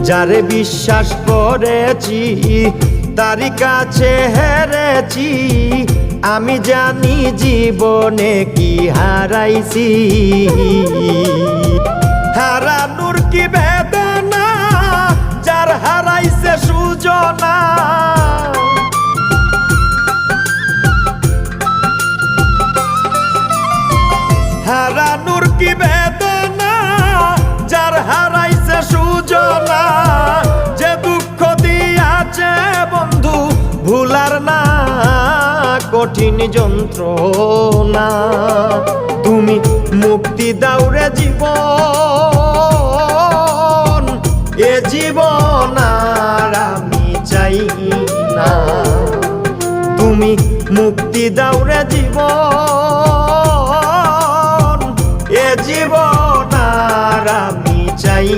যারে বিশ্বাস করেছি তারি কাছে হেরেছি, আমি জানি জীবনে কি হারাইছি। হারানোর কি বেদনা, যার হারাইছে সুজনা। হারানোর কি বেদনা, যার হারাইছে সুজনা। যে দুঃখ দিয়াছে বন্ধু ভুলার না কঠিন যন্ত্রণা। তুমি মুক্তি দাও রে জীবন, এ জীবন আর আমি চাই না। তুমি মুক্তি দাও রে জীবন, এ জীবন আর আমি চাই